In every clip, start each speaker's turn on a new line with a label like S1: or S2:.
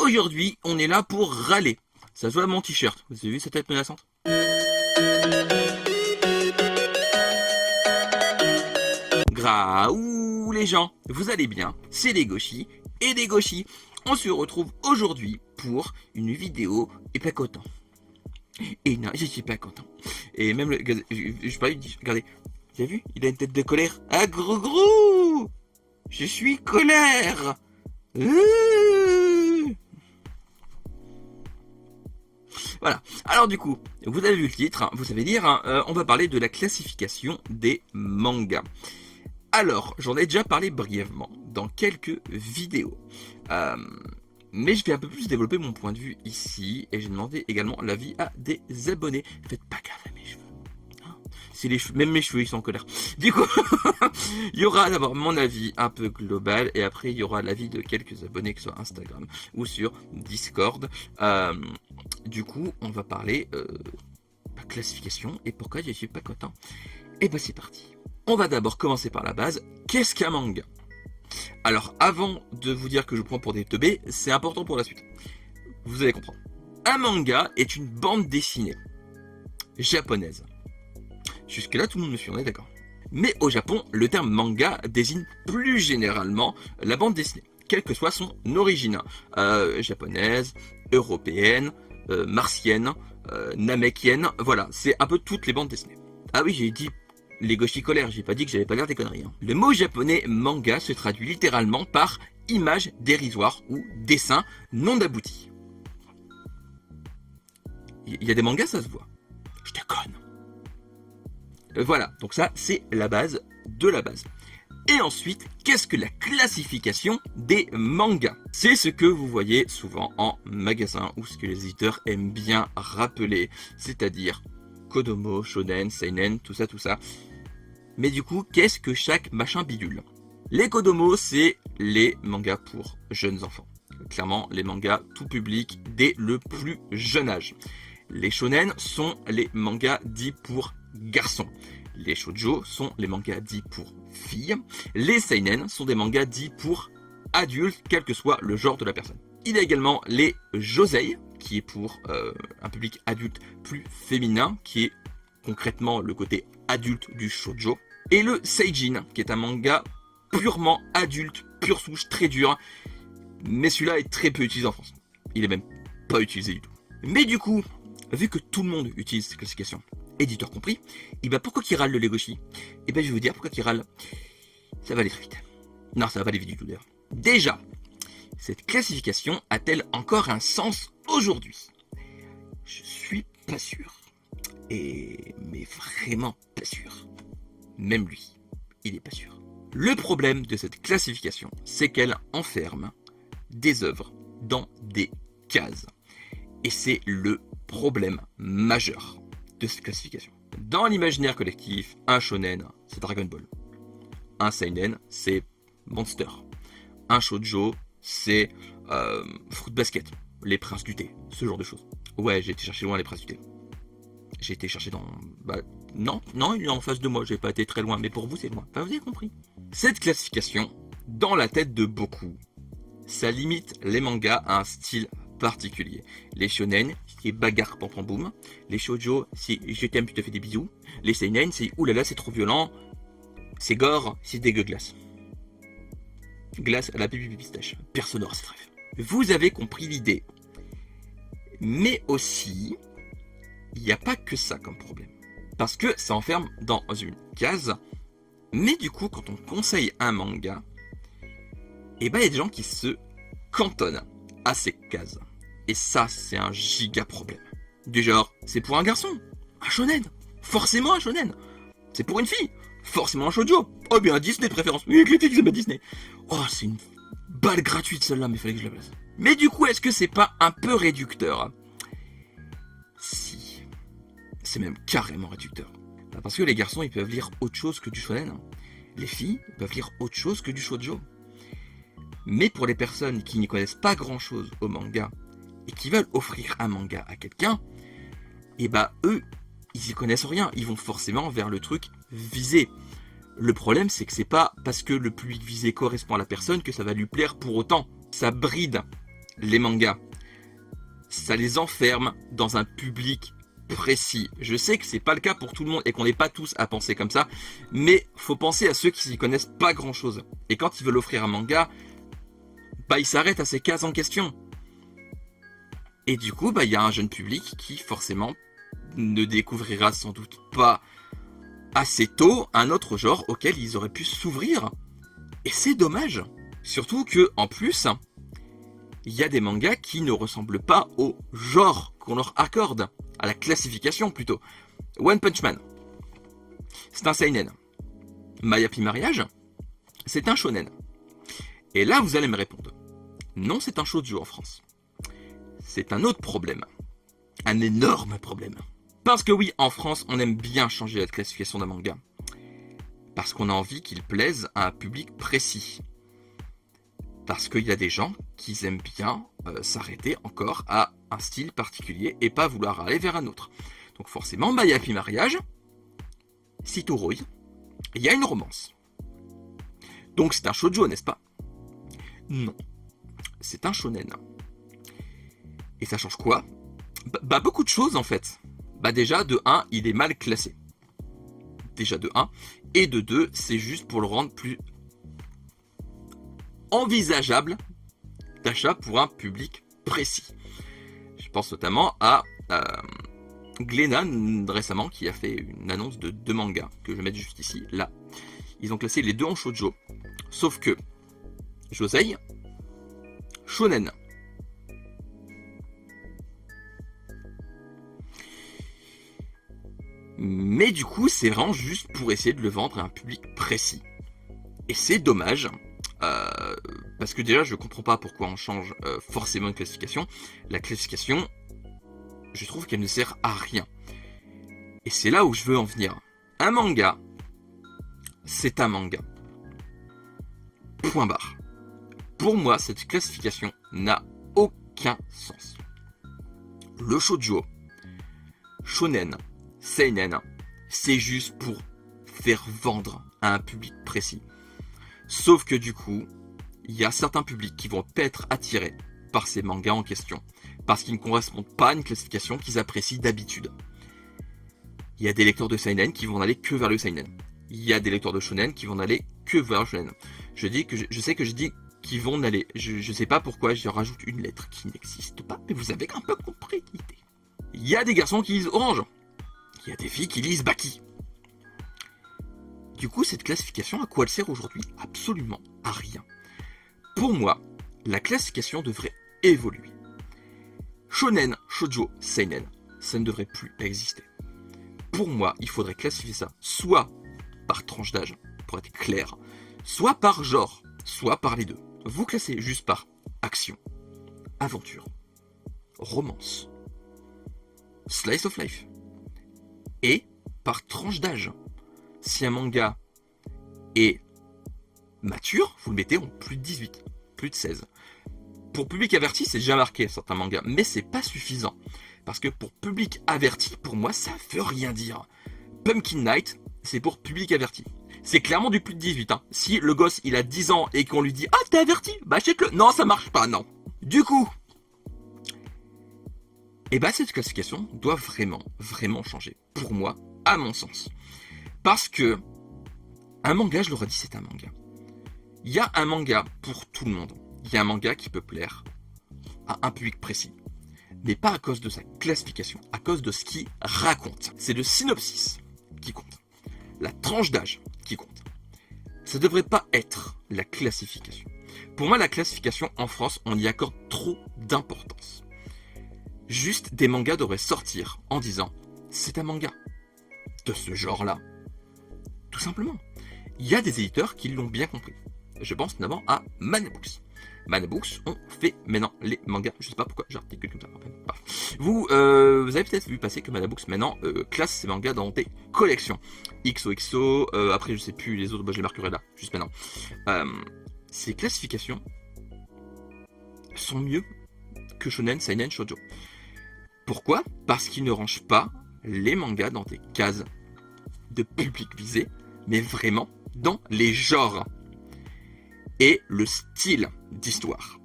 S1: aujourd'hui, on est là pour râler. Ça se voit à mon t-shirt. Vous avez vu cette tête menaçante? Graouh les gens, vous allez bien? C'est des gauchis et des gauchis. On se retrouve aujourd'hui pour une vidéo et pas content. Et non, je suis pas content. Et même le... Je parlais, regardez, vous avez vu? Il a une tête de colère. Ah gros. Je suis colère. Voilà. Alors du coup, vous avez vu le titre, hein, vous savez dire, hein, on va parler de la classification des mangas. Alors, j'en ai déjà parlé brièvement dans quelques vidéos. Mais je vais un peu plus développer mon point de vue ici. Et j'ai demandé également l'avis à des abonnés. Faites pas gaffe à mes cheveux. Hein, c'est les cheveux, même mes cheveux ils sont en colère. Du coup, il y aura d'abord mon avis un peu global. Et après il y aura l'avis de quelques abonnés, que ce soit Instagram ou sur Discord. Du coup, on va parler classification et pourquoi je suis pas content. Et bah c'est parti. On va d'abord commencer par la base. Qu'est-ce qu'un manga? Alors, avant de vous dire que je prends pour des teubés, c'est important pour la suite. Vous allez comprendre. Un manga est une bande dessinée japonaise. Jusque-là, tout le monde me suit, on est d'accord. Mais au Japon, le terme manga désigne plus généralement la bande dessinée, quelle que soit son origine. Japonaise, européenne, martienne, namekienne, voilà, c'est un peu toutes les bandes dessinées. Ah oui, j'ai dit les gauchis colères, j'ai pas dit que j'allais pas dire des conneries. Hein. Le mot japonais manga se traduit littéralement par image dérisoire ou dessin non abouti. Il y a des mangas, ça se voit. Je déconne. Voilà, donc ça c'est la base de la base. Et ensuite, qu'est-ce que la classification des mangas? C'est ce que vous voyez souvent en magasin, ou ce que les éditeurs aiment bien rappeler, c'est-à-dire Kodomo, Shonen, Seinen, tout ça. Mais du coup, qu'est-ce que chaque machin bidule? Les Kodomo, c'est les mangas pour jeunes enfants. Clairement, les mangas tout public dès le plus jeune âge. Les Shonen sont les mangas dits pour garçons. Les Shoujo sont les mangas dits pour filles. Les Seinen sont des mangas dits pour adultes, quel que soit le genre de la personne. Il y a également les Josei, qui est pour un public adulte plus féminin, qui est concrètement le côté adulte du shoujo. Et le Seijin, qui est un manga purement adulte, pure souche, très dur. Mais celui-là est très peu utilisé en France. Il est même pas utilisé du tout. Mais du coup, vu que tout le monde utilise cette classification, éditeur compris, et ben pourquoi qu'il râle le Legoshi? Et ben je vais vous dire pourquoi qu'il râle. Ça va aller très vite. Non, ça va pas aller vite du tout d'ailleurs. Déjà, cette classification a-t-elle encore un sens aujourd'hui? Je suis pas sûr. Mais vraiment pas sûr. Même lui, il est pas sûr. Le problème de cette classification, c'est qu'elle enferme des œuvres dans des cases. Et c'est le problème majeur de cette classification. Dans l'imaginaire collectif, un shonen, c'est Dragon Ball. Un seinen, c'est Monster. Un shoujo, c'est Fruit Basket, les princes du thé, ce genre de choses. Ouais, j'ai été chercher loin les princes du thé. J'ai été chercher dans... Non, il est en face de moi, j'ai pas été très loin, mais pour vous c'est loin. Enfin, vous avez compris. Cette classification, dans la tête de beaucoup, ça limite les mangas à un style particulier. Les shonen, c'est bagarre pam boum. Les shoujo, c'est je t'aime, je te fais des bisous. Les seinen, c'est oulala, c'est trop violent. C'est gore, c'est dégueulasse. Glace à la pipi pistache. Personne n'aura cette rêve. Vous avez compris l'idée. Mais aussi, il n'y a pas que ça comme problème. Parce que ça enferme dans une case. Mais du coup, quand on conseille un manga, eh ben, il y a des gens qui se cantonnent à ces cases. Et ça, c'est un giga problème. Du genre, c'est pour un garçon, un shonen. Forcément un shonen. C'est pour une fille, forcément un shoujo. Oh bien, un Disney de préférence. Oui, avec les filles qui aiment Disney. Oh, c'est une balle gratuite celle-là, mais il fallait que je la place. Mais du coup, est-ce que c'est pas un peu réducteur? Si. C'est même carrément réducteur. Parce que les garçons, ils peuvent lire autre chose que du shonen. Les filles peuvent lire autre chose que du shoujo. Mais pour les personnes qui n'y connaissent pas grand-chose au manga et qui veulent offrir un manga à quelqu'un, et bah eux, ils y connaissent rien. Ils vont forcément vers le truc visé. Le problème, c'est que c'est pas parce que le public visé correspond à la personne que ça va lui plaire pour autant. Ça bride les mangas, ça les enferme dans un public précis. Je sais que c'est pas le cas pour tout le monde et qu'on n'est pas tous à penser comme ça, mais faut penser à ceux qui s'y connaissent pas grand chose. Et quand ils veulent offrir un manga, bah ils s'arrêtent à ces cases en question. Et du coup, bah il y a un jeune public qui forcément ne découvrira sans doute pas assez tôt un autre genre auquel ils auraient pu s'ouvrir. Et c'est dommage. Surtout que, en plus, il y a des mangas qui ne ressemblent pas au genre qu'on leur accorde, à la classification plutôt. One Punch Man, c'est un seinen. My Happy Marriage, c'est un shonen. Et là, vous allez me répondre, non, c'est un shoujo en France. C'est un autre problème. Un énorme problème. Parce que oui, en France, on aime bien changer la classification d'un manga. Parce qu'on a envie qu'il plaise à un public précis. Parce qu'il y a des gens qui aiment bien s'arrêter encore à un style particulier et pas vouloir aller vers un autre. Donc forcément, My Happy Marriage, Sitoroi, il y a une romance. Donc c'est un shoujo, n'est-ce pas? Non, c'est un shonen. Et ça change quoi? Bah beaucoup de choses en fait. Bah déjà, de 1, il est mal classé. Déjà de 1. Et de 2, c'est juste pour le rendre plus envisageable d'achat pour un public précis. Je pense notamment à Glénat récemment qui a fait une annonce de 2 mangas que je vais mettre juste ici. Là, ils ont classé les 2 en shoujo. Sauf que Josei, shonen. Mais du coup, c'est vraiment juste pour essayer de le vendre à un public précis. Et c'est dommage. Parce que déjà, je comprends pas pourquoi on change forcément une classification. La classification, je trouve qu'elle ne sert à rien. Et c'est là où je veux en venir. Un manga, c'est un manga. Point barre. Pour moi, cette classification n'a aucun sens. Le shoujo, shonen, seinen, c'est juste pour faire vendre à un public précis. Sauf que du coup, il y a certains publics qui vont pas être attirés par ces mangas en question, parce qu'ils ne correspondent pas à une classification qu'ils apprécient d'habitude. Il y a des lecteurs de seinen qui vont aller que vers le seinen. Il y a des lecteurs de shonen qui vont aller que vers le shonen. Je sais que je dis qu'ils vont aller. Je sais pas pourquoi je rajoute une lettre qui n'existe pas, mais vous avez un peu compris l'idée. Il y a des garçons qui lisent Orange. Il y a des filles qui lisent Baki. Du coup, cette classification, à quoi elle sert aujourd'hui? Absolument à rien. Pour moi, la classification devrait évoluer. Shonen, shoujo, seinen, ça ne devrait plus exister. Pour moi, il faudrait classifier ça soit par tranche d'âge, pour être clair, soit par genre, soit par les deux. Vous classez juste par action, aventure, romance, slice of life, et par tranche d'âge. Si un manga est mature, vous le mettez en plus de 18, plus de 16. Pour public averti, c'est déjà marqué certains mangas, mais c'est pas suffisant. Parce que pour public averti, pour moi, ça veut rien dire. Pumpkin Night, c'est pour public averti. C'est clairement du plus de 18. Hein. Si le gosse, il a 10 ans et qu'on lui dit « Ah, t'es averti ?» Bah achète-le. Non, ça marche pas, non. Du coup, et bah cette classification doit vraiment changer. Pour moi, à mon sens. Parce que un manga, je l'aurais dit, c'est un manga. Il y a un manga pour tout le monde. Il y a un manga qui peut plaire à un public précis. Mais pas à cause de sa classification, à cause de ce qu'il raconte. C'est le synopsis qui compte. La tranche d'âge qui compte. Ça ne devrait pas être la classification. Pour moi, la classification en France, on y accorde trop d'importance. Juste des mangas devraient sortir en disant « c'est un manga de ce genre-là ». Tout simplement. Il y a des éditeurs qui l'ont bien compris. Je pense notamment à Manabooks. Manabooks ont fait maintenant les mangas. Je sais pas pourquoi j'articule comme ça. Vous avez peut-être vu passer que Manabooks maintenant classe ses mangas dans des collections. XOXO, après je sais plus les autres, je les marquerai là, juste maintenant. Ces classifications sont mieux que Shonen, Seinen, Shoujo. Pourquoi? Parce qu'ils ne rangent pas les mangas dans des cases de public visé, mais vraiment dans les genres et le style d'histoire.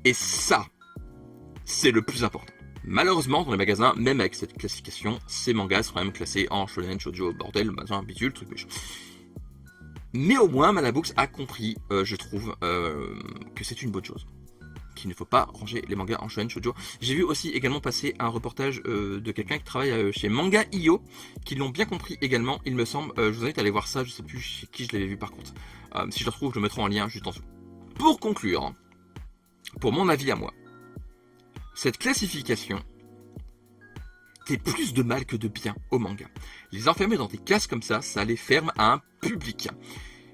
S1: Et ça, c'est le plus important. Malheureusement, dans les magasins, même avec cette classification, ces mangas sont quand même classés en shonen, shoujo, bordel, machin, bidule, truc méchant. Mais au moins, Malabooks a compris, je trouve, que c'est une bonne chose. Qu'il ne faut pas ranger les mangas en shonen, shoujo. J'ai vu aussi également passer un reportage de quelqu'un qui travaille chez Manga.io, qui l'ont bien compris également, il me semble. Je vous invite à aller voir ça, je sais plus chez qui je l'avais vu par contre. Si je le retrouve, je le mettrai en lien juste en dessous. Pour conclure, pour mon avis à moi, cette classification fait plus de mal que de bien au manga. Les enfermer dans des cases comme ça les ferme à un public.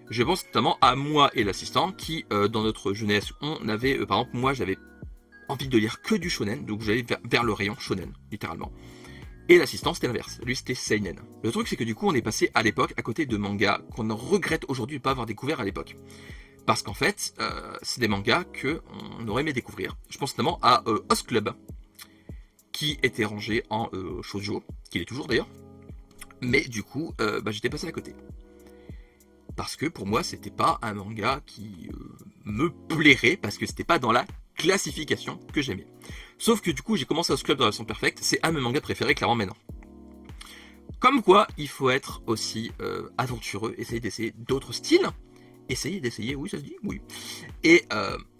S1: Je pense notamment à moi et l'assistant qui, dans notre jeunesse, on avait, par exemple, moi j'avais envie de lire que du shonen, donc j'allais vers le rayon shonen, littéralement. Et l'assistant c'était l'inverse, lui c'était seinen. Le truc c'est que du coup on est passé à l'époque à côté de mangas qu'on regrette aujourd'hui de ne pas avoir découvert à l'époque. Parce qu'en fait, c'est des mangas qu'on aurait aimé découvrir. Je pense notamment à Host Club, qui était rangé en shoujo, qu'il est toujours d'ailleurs. Mais du coup, j'étais passé à côté. Parce que pour moi, c'était pas un manga qui me plairait, parce que c'était pas dans la classification que j'aimais. Sauf que du coup, j'ai commencé Host Club dans la version perfecte, c'est un de mes mangas préférés, clairement maintenant. Comme quoi, il faut être aussi aventureux, essayer d'essayer d'autres styles. Essayer d'essayer, oui ça se dit, oui. Et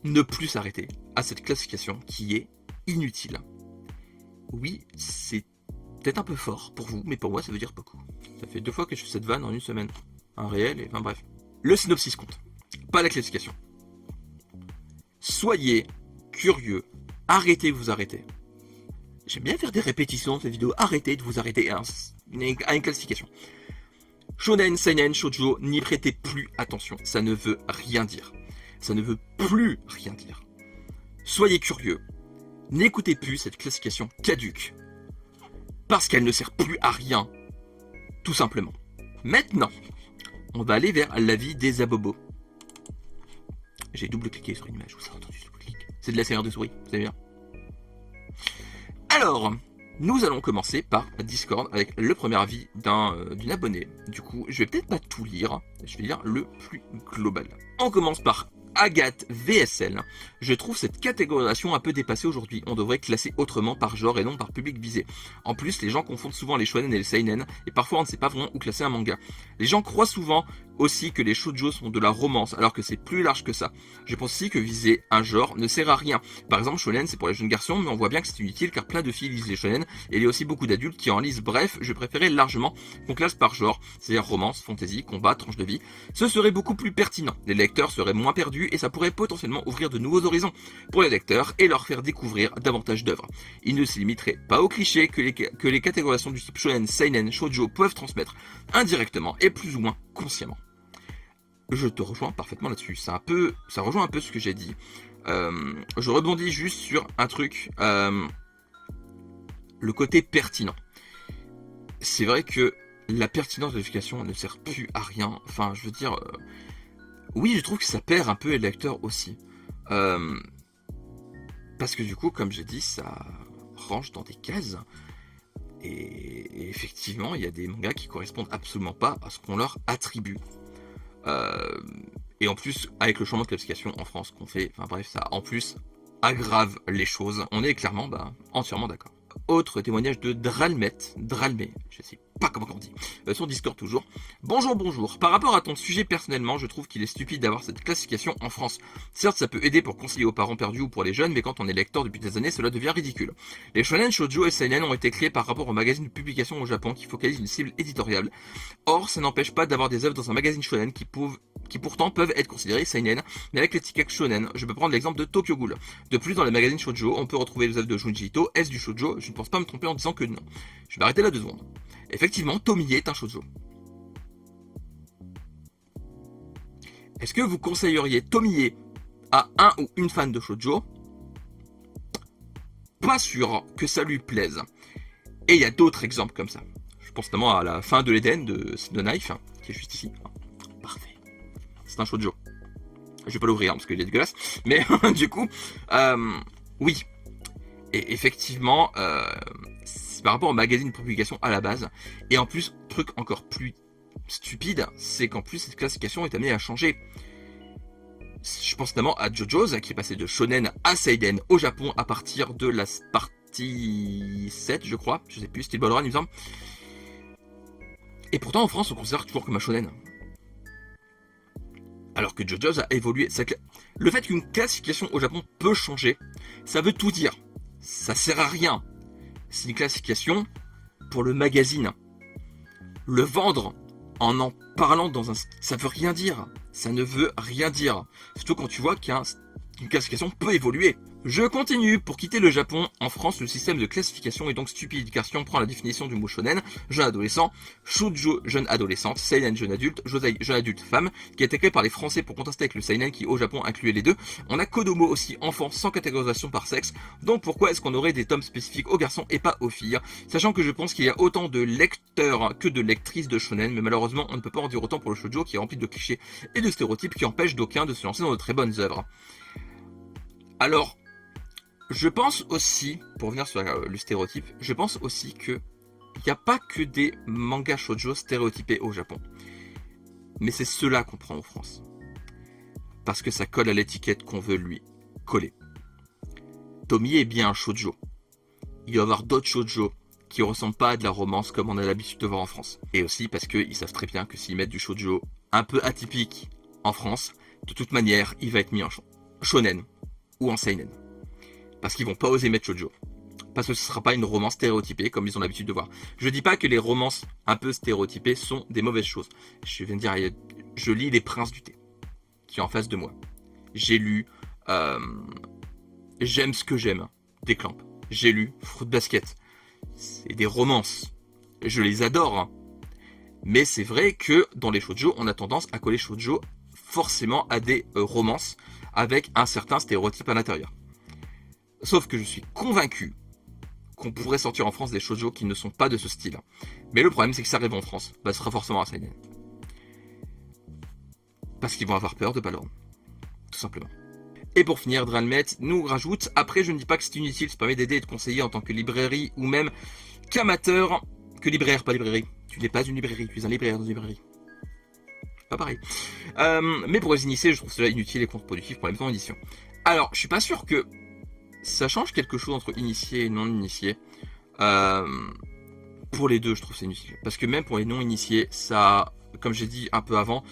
S1: ne plus s'arrêter à cette classification qui est inutile. Oui, c'est peut-être un peu fort pour vous, mais pour moi ça veut dire beaucoup. Ça fait 2 fois que je fais cette vanne en une semaine. Un réel, et enfin bref. Le synopsis compte, pas la classification. Soyez curieux, arrêtez de vous arrêter. J'aime bien faire des répétitions dans cette vidéo, arrêtez de vous arrêter à une classification. Shonen, seinen, shoujo, n'y prêtez plus attention, ça ne veut rien dire. Ça ne veut plus rien dire. Soyez curieux, n'écoutez plus cette classification caduque, parce qu'elle ne sert plus à rien, tout simplement. Maintenant, on va aller vers l'avis des abobos. J'ai double-cliqué sur une image, vous avez entendu double-clic. C'est de la serre de souris, vous savez bien. Alors, nous allons commencer par Discord avec le premier avis d'une abonnée. Du coup, je vais peut-être pas tout lire, je vais lire le plus global. On commence par Agathe VSL. Je trouve cette catégorisation un peu dépassée aujourd'hui. On devrait classer autrement par genre et non par public visé. En plus, les gens confondent souvent les shonen et les seinen, et parfois on ne sait pas vraiment où classer un manga. Les gens croient souvent aussi que les shoujo sont de la romance, alors que c'est plus large que ça. Je pense aussi que viser un genre ne sert à rien. Par exemple, shonen c'est pour les jeunes garçons, mais on voit bien que c'est inutile car plein de filles lisent les shonen, et il y a aussi beaucoup d'adultes qui en lisent. Bref, je préférais largement qu'on classe par genre, c'est-à-dire romance, fantasy, combat, tranche de vie. Ce serait beaucoup plus pertinent. Les lecteurs seraient moins perdus, et ça pourrait potentiellement ouvrir de nouveaux horizons pour les lecteurs et leur faire découvrir davantage d'œuvres. Ils ne se limiteraient pas aux clichés que les catégorisations du type shonen, seinen, shoujo peuvent transmettre indirectement et plus ou moins consciemment. Je te rejoins parfaitement là-dessus. Ça rejoint un peu ce que j'ai dit. Je rebondis juste sur un truc, le côté pertinent. C'est vrai que la pertinence de l'éducation ne sert plus à rien. Enfin, je veux dire, oui, je trouve que ça perd un peu les lecteurs aussi. Parce que du coup, comme j'ai dit, ça range dans des cases. Et effectivement, il y a des mangas qui correspondent absolument pas à ce qu'on leur attribue. Et en plus, avec le changement de classification en France qu'on fait, enfin bref, ça en plus aggrave les choses. On est clairement entièrement d'accord. Autre témoignage de Dralmé, je sais pas comment on dit, sur Discord toujours. Bonjour. Par rapport à ton sujet personnellement, je trouve qu'il est stupide d'avoir cette classification en France. Certes, ça peut aider pour conseiller aux parents perdus ou pour les jeunes, mais quand on est lecteur depuis des années, cela devient ridicule. Les shonen, shoujo et seinen ont été créés par rapport aux magazines de publication au Japon qui focalisent une cible éditoriale. Or, ça n'empêche pas d'avoir des œuvres dans un magazine shonen qui pourtant peuvent être considérées seinen, mais avec l'étiquette shonen. Je peux prendre l'exemple de Tokyo Ghoul. De plus, dans les magazines shoujo, on peut retrouver les œuvres de Junji Ito. Est-ce du shoujo? Je ne pense pas me tromper en disant que non. Je vais arrêter là 2 secondes. Effectivement, Tomie est un shoujo. Est-ce que vous conseilleriez Tomie à un ou une fan de shoujo? Pas sûr que ça lui plaise. Et il y a d'autres exemples comme ça. Je pense notamment à la fin de l'Eden de Knife, qui est juste ici. Parfait. C'est un shoujo. Je vais pas l'ouvrir parce qu'il est dégueulasse. Mais du coup, oui. Et effectivement, c'est par rapport au magazine de publication à la base. Et en plus, truc encore plus stupide, c'est qu'en plus cette classification est amenée à changer. Je pense notamment à JoJo's qui est passé de shonen à seinen au Japon à partir de la partie 7, je crois. Je sais plus, Steel Ball Run, il me semble. Et pourtant, en France, on considère toujours comme un shonen. Alors que JoJo's a évolué. Le fait qu'une classification au Japon peut changer, ça veut tout dire. Ça sert à rien. C'est une classification pour le magazine. Le vendre en parlant ça veut rien dire. Ça ne veut rien dire. Surtout quand tu vois qu'une classification peut évoluer. Je continue. Pour quitter le Japon, en France, le système de classification est donc stupide car si on prend la définition du mot shonen, jeune adolescent, shoujo, jeune adolescente, seinen, jeune adulte, josei, jeune adulte femme, qui a été créé par les Français pour contraster avec le seinen qui au Japon incluait les deux. On a kodomo aussi, enfant, sans catégorisation par sexe. Donc pourquoi est-ce qu'on aurait des tomes spécifiques aux garçons et pas aux filles? Sachant que je pense qu'il y a autant de lecteurs que de lectrices de shonen, mais malheureusement on ne peut pas en dire autant pour le shoujo qui est rempli de clichés et de stéréotypes qui empêchent d'aucuns de se lancer dans de très bonnes œuvres. Alors, je pense aussi, pour revenir sur le stéréotype, je pense aussi que il n'y a pas que des mangas shoujo stéréotypés au Japon. Mais c'est ceux-là qu'on prend en France. Parce que ça colle à l'étiquette qu'on veut lui coller. Tomie est bien un shoujo. Il doit y avoir d'autres shoujo qui ne ressemblent pas à de la romance comme on a l'habitude de voir en France. Et aussi parce qu'ils savent très bien que s'ils mettent du shoujo un peu atypique en France, de toute manière, il va être mis en shonen ou en seinen. Parce qu'ils vont pas oser mettre shoujo. Parce que ce sera pas une romance stéréotypée comme ils ont l'habitude de voir. Je dis pas que les romances un peu stéréotypées sont des mauvaises choses. Je viens de dire, je lis Les Princes du thé, qui est en face de moi. J'ai lu J'aime ce que j'aime, des Clamp. J'ai lu Fruit Basket. C'est des romances. Je les adore. Hein. Mais c'est vrai que dans les shoujo, on a tendance à coller shoujo forcément à des romances avec un certain stéréotype à l'intérieur. Sauf que je suis convaincu qu'on pourrait sortir en France des shoujo qui ne sont pas de ce style. Mais le problème, c'est que ça arrive en France. Bah, ce sera forcément un seinen. Parce qu'ils vont avoir peur de pas le rendre. Tout simplement. Et pour finir, Dralmet nous rajoute, après je ne dis pas que c'est inutile, ça permet d'aider et de conseiller en tant que librairie ou même qu'amateur, que libraire, pas librairie. Tu n'es pas une librairie, tu es un libraire dans une librairie. Pas pareil. Mais pour les initiés, je trouve cela inutile et contre-productif pour la maison d'édition. Alors, je suis pas sûr que ça change quelque chose entre initié et non initié. Pour les deux, je trouve c'est inutile. Parce que même pour les non initiés, ça, comme j'ai dit un peu avant,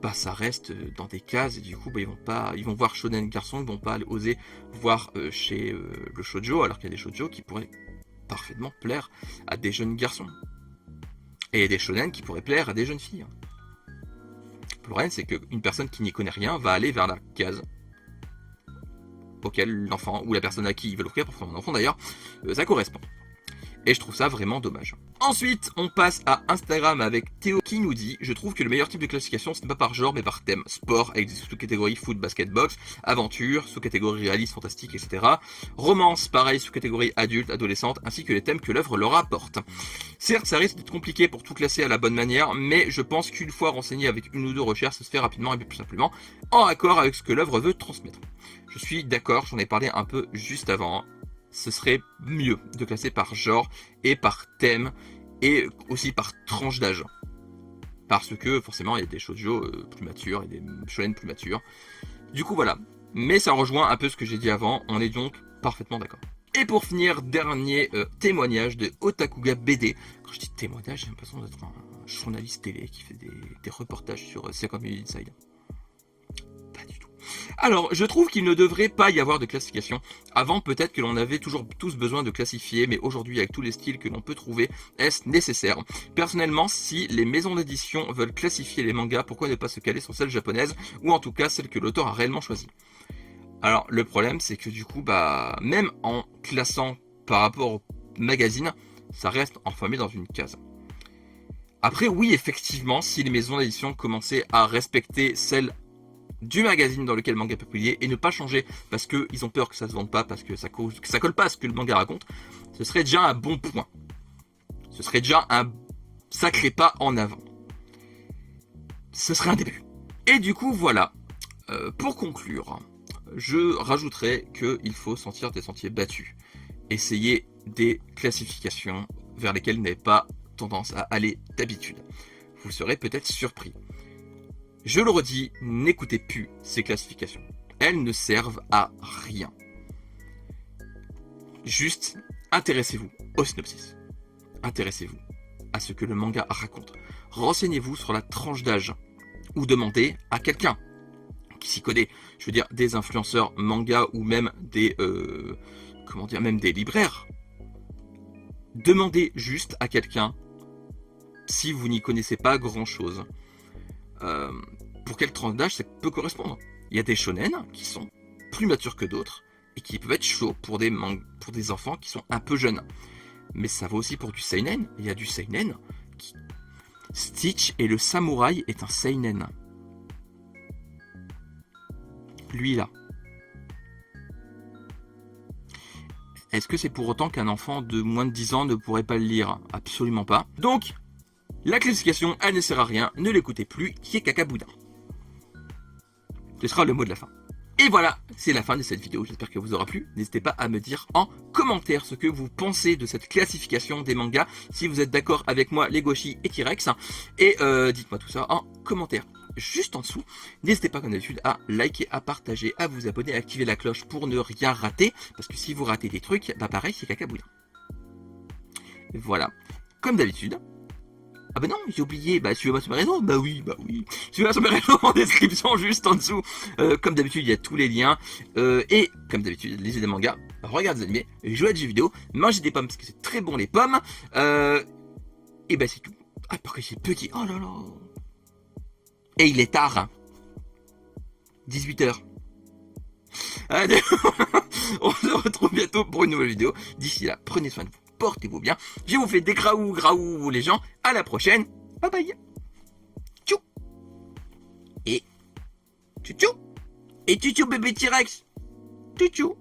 S1: bah, ça reste dans des cases et du coup, bah, ils vont voir shonen garçon, ils vont pas oser voir chez le shoujo, alors qu'il y a des shoujo qui pourraient parfaitement plaire à des jeunes garçons. Et il y a des shonen qui pourraient plaire à des jeunes filles. Le problème, c'est qu'une personne qui n'y connaît rien va aller vers la case auquel l'enfant ou la personne à qui il veut l'offrir, pour son enfant d'ailleurs, ça correspond. Et je trouve ça vraiment dommage. Ensuite, on passe à Instagram avec Théo qui nous dit « Je trouve que le meilleur type de classification, ce n'est pas par genre, mais par thème. Sport, avec des sous-catégories foot, basket, boxe, aventure, sous-catégorie réaliste, fantastique, etc. Romance, pareil, sous-catégorie adulte, adolescente, ainsi que les thèmes que l'œuvre leur apporte. Certes, ça risque d'être compliqué pour tout classer à la bonne manière, mais je pense qu'une fois renseigné avec une ou deux recherches, ça se fait rapidement et plus simplement, en accord avec ce que l'œuvre veut transmettre. Je suis d'accord, j'en ai parlé un peu juste avant. Ce serait mieux de classer par genre et par thème et aussi par tranche d'âge. Parce que forcément il y a des shoujo plus matures et des shonen plus matures. Du coup voilà. Mais ça rejoint un peu ce que j'ai dit avant, on est donc parfaitement d'accord. Et pour finir, dernier témoignage de Otakuga BD. Quand je dis témoignage, j'ai l'impression d'être un journaliste télé qui fait des reportages sur 50 minutes inside. Pas du tout. Alors, je trouve qu'il ne devrait pas y avoir de classification. Avant, peut-être que l'on avait toujours tous besoin de classifier, mais aujourd'hui, avec tous les styles que l'on peut trouver, est-ce nécessaire? Personnellement, si les maisons d'édition veulent classifier les mangas, pourquoi ne pas se caler sur celles japonaises, ou en tout cas celles que l'auteur a réellement choisies? Alors, le problème, c'est que du coup, bah, même en classant par rapport au magazine, ça reste enfermé dans une case. Après, oui, effectivement, si les maisons d'édition commençaient à respecter celles du magazine dans lequel le manga est publié et ne pas changer parce qu'ils ont peur que ça se vende pas, parce que ça colle pas à ce que le manga raconte, ce serait déjà un bon point. Ce serait déjà un sacré pas en avant. Ce serait un début. Et du coup, voilà. Pour conclure, je rajouterais qu'il faut sentir des sentiers battus. Essayer des classifications vers lesquelles vous n'avez pas tendance à aller d'habitude. Vous serez peut-être surpris. Je le redis, n'écoutez plus ces classifications. Elles ne servent à rien. Juste, intéressez-vous au synopsis. Intéressez-vous à ce que le manga raconte. Renseignez-vous sur la tranche d'âge. Ou demandez à quelqu'un qui s'y connaît. Je veux dire, des influenceurs manga ou même des... même des libraires. Demandez juste à quelqu'un si vous n'y connaissez pas grand-chose. Pour quelle tranche d'âge ça peut correspondre. Il y a des shonen qui sont plus matures que d'autres et qui peuvent être chauds pour des enfants qui sont un peu jeunes. Mais ça vaut aussi pour du seinen. Il y a du seinen qui... Stitch et le samouraï est un seinen. Lui là. Est-ce que c'est pour autant qu'un enfant de moins de 10 ans ne pourrait pas le lire? Absolument pas. Donc, la classification, elle ne sert à rien, ne l'écoutez plus, qui est cacaboudin. Ce sera le mot de la fin. Et voilà, c'est la fin de cette vidéo, j'espère qu'elle vous aura plu. N'hésitez pas à me dire en commentaire ce que vous pensez de cette classification des mangas, si vous êtes d'accord avec moi, Legoshi et T-Rex. Et dites-moi tout ça en commentaire. Juste en dessous, n'hésitez pas comme d'habitude à liker, à partager, à vous abonner, à activer la cloche pour ne rien rater, parce que si vous ratez des trucs, bah pareil, c'est cacaboudin. Voilà, comme d'habitude. Ah bah non, j'ai oublié, bah suivez-moi sur mes réseaux, bah oui. Suivez-moi sur mes réseaux en description, juste en dessous. Comme d'habitude, il y a tous les liens. Et comme d'habitude, lisez des mangas, regardez des animés, jouez à des jeux vidéo, mangez des pommes parce que c'est très bon les pommes. Et bah c'est tout. Ah, parce que c'est petit, oh là là. Et il est tard. 18h. Allez, on se retrouve bientôt pour une nouvelle vidéo. D'ici là, prenez soin de vous, portez-vous bien. Je vous fais des graou les gens. À la prochaine. Bye bye. Tchou. Et tchou. Et tchou bébé T-Rex. Tchou.